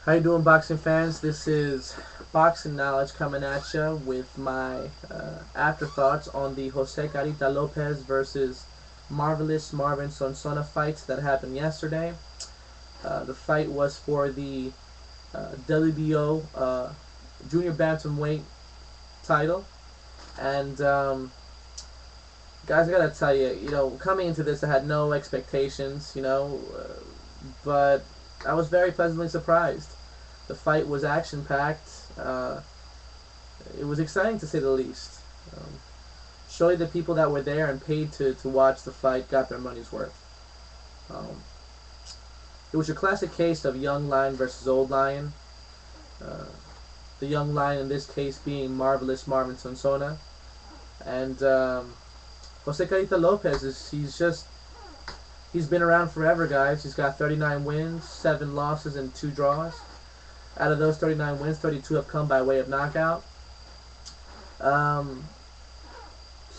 How you doing, boxing fans? This is Boxing Knowledge coming at you with my afterthoughts on the Jose Carita Lopez versus Marvelous Marvin Sonsona fights that happened yesterday. The fight was for the WBO Junior Bantamweight title, and guys, I gotta tell you, coming into this, I had no expectations, but I was very pleasantly surprised. The fight was action-packed. It was exciting to say the least. Surely the people that were there and paid to watch the fight got their money's worth. Um, it was your classic case of young lion versus old lion. The young lion in this case being Marvelous Marvin Sonsona. And Jose Carita Lopez, he's been around forever, guys. He's got 39 wins, 7 losses, and 2 draws. Out of those 39 wins, 32 have come by way of knockout.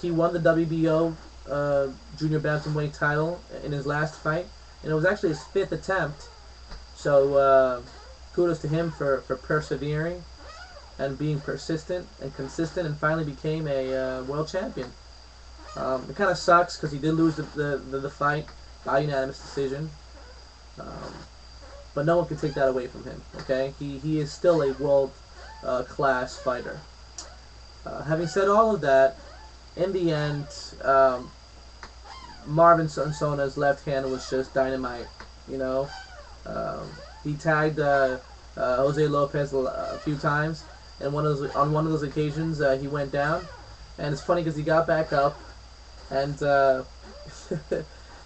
He won the WBO Junior Bantamweight title in his last fight, and it was actually his 5th attempt. So kudos to him for persevering and being persistent and consistent, and finally became a world champion. It kind of sucks because he did lose the fight by unanimous decision. But no one can take that away from him. Okay, he is still a world class fighter. Having said all of that, in the end, Marvin Sonsona's left hand was just dynamite. He tagged Jose Lopez a few times, and on one of those occasions he went down, and it's funny because he got back up, and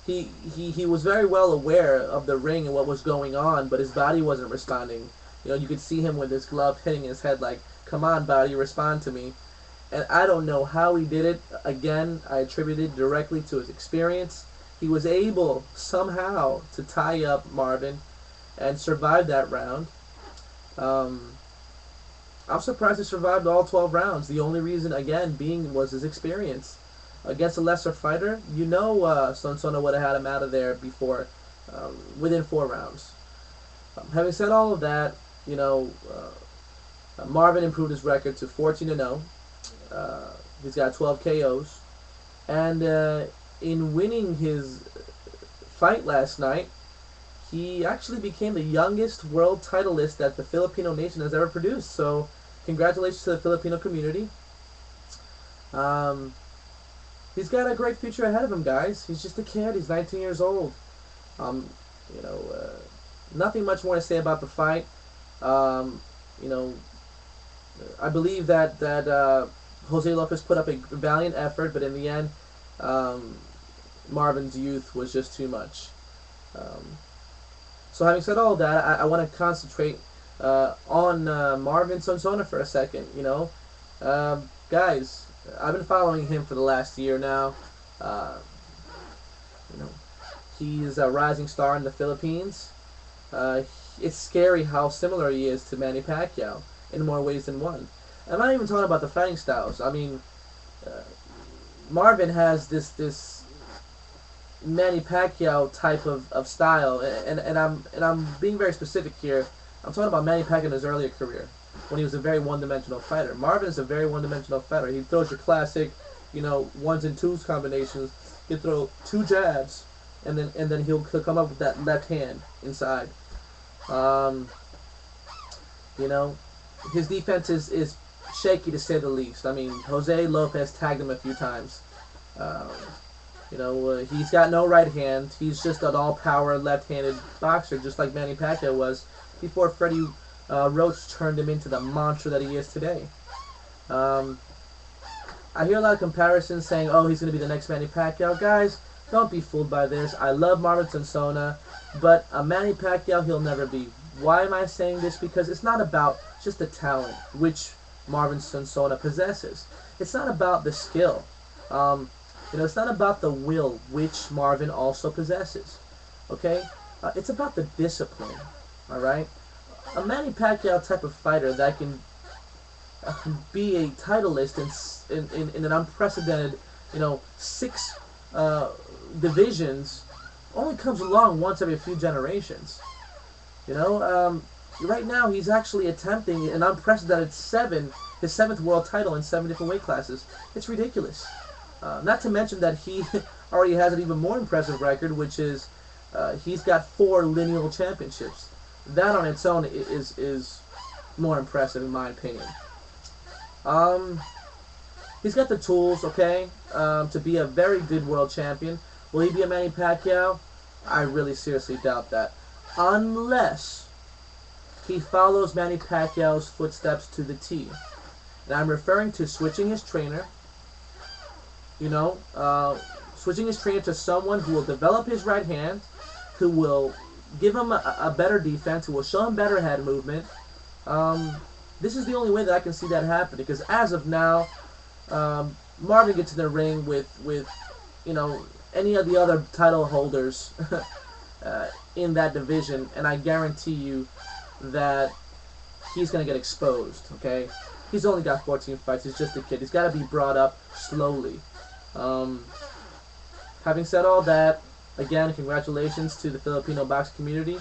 he was very well aware of the ring and what was going on, but his body wasn't responding. You could see him with his glove hitting his head like, "Come on, body, respond to me." And I don't know how he did it. Again, I attribute it directly to his experience. He was able somehow to tie up Marvin and survive that round. I'm surprised he survived all 12 rounds. The only reason, again, being was his experience. Against a lesser fighter, Sonsona would have had him out of there before, within 4 rounds. Having said all of that, Marvin improved his record to 14-0. He's got 12 KOs, and in winning his fight last night, he actually became the youngest world titleist that the Filipino nation has ever produced. So, congratulations to the Filipino community. He's got a great future ahead of him, guys. He's just a kid. He's 19 years old. Nothing much more to say about the fight. I believe that Jose Lopez put up a valiant effort, but in the end, Marvin's youth was just too much. So having said all that, I want to concentrate on Marvin Sonsona for a second. Guys, I've been following him for the last year now. He's a rising star in the Philippines. It's scary how similar he is to Manny Pacquiao in more ways than one. I'm not even talking about the fighting styles. I mean, Marvin has this Manny Pacquiao type of style, and I'm being very specific here. I'm talking about Manny Pacquiao in his earlier career, when he was a very one-dimensional fighter. Marvin is a very one-dimensional fighter. He throws your classic, ones and twos combinations. He'll throw 2 jabs, and then he'll come up with that left hand inside. His defense is shaky to say the least. I mean, Jose Lopez tagged him a few times. He's got no right hand. He's just an all-power left-handed boxer, just like Manny Pacquiao was before Freddie Roach turned him into the monster that he is today. I hear a lot of comparisons saying, "Oh, he's going to be the next Manny Pacquiao." Guys, don't be fooled by this. I love Marvin Sonsona, but a Manny Pacquiao he'll never be. Why am I saying this? Because it's not about just the talent, which Marvin Sonsona possesses. It's not about the skill. It's not about the will, which Marvin also possesses. Okay? It's about the discipline. Alright? A Manny Pacquiao type of fighter that can be a titleist in an unprecedented, 6 divisions only comes along once every few generations. right now he's actually attempting an unprecedented his seventh world title in 7 different weight classes. It's ridiculous. Not to mention that he already has an even more impressive record, which is he's got 4 lineal championships. That on its own is more impressive in my opinion. He's got the tools, okay, to be a very good world champion. Will he be a Manny Pacquiao? I really seriously doubt that. Unless he follows Manny Pacquiao's footsteps to the T. And I'm referring to switching his trainer, switching his trainer to someone who will develop his right hand, who will give him a better defense, who will show him better head movement. This is the only way that I can see that happen, because as of now, Marvin gets in the ring with any of the other title holders in that division, and I guarantee you that he's going to get exposed, okay? He's only got 14 fights. He's just a kid. He's got to be brought up slowly. Having said all that, again, congratulations to the Filipino boxing community.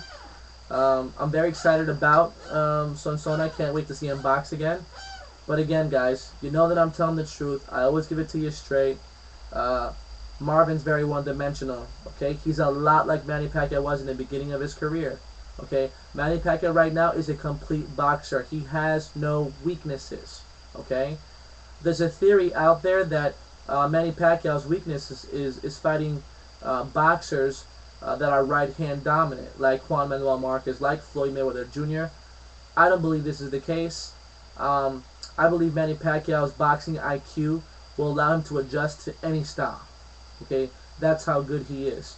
I'm very excited about Sonsona. I can't wait to see him box again. But again, guys, you know that I'm telling the truth. I always give it to you straight. Marvin's very one-dimensional, okay? He's a lot like Manny Pacquiao was in the beginning of his career, okay? Manny Pacquiao right now is a complete boxer. He has no weaknesses, okay? There's a theory out there that Manny Pacquiao's weakness is fighting boxers that are right-hand dominant, like Juan Manuel Marquez, like Floyd Mayweather Jr. I don't believe this is the case. I believe Manny Pacquiao's boxing IQ will allow him to adjust to any style. Okay, that's how good he is.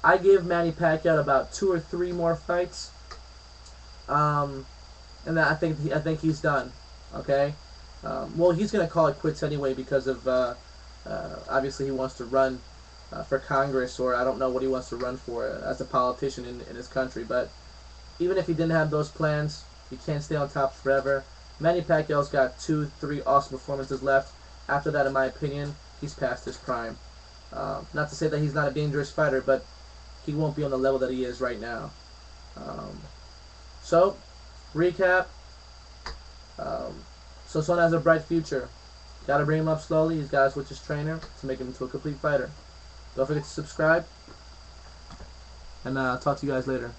I give Manny Pacquiao about 2 or 3 more fights, and then I think he's done. Okay, well, he's gonna call it quits anyway because of obviously he wants to run for Congress, or I don't know what he wants to run for as a politician in his country. But even if he didn't have those plans, he can't stay on top forever. Manny Pacquiao's got 2, 3 awesome performances left. After that, in my opinion, he's past his prime. Not to say that he's not a dangerous fighter, but he won't be on the level that he is right now. So, recap. Sonsona has a bright future. Got to bring him up slowly. He's got to switch his trainer to make him into a complete fighter. Don't forget to subscribe, and I'll talk to you guys later.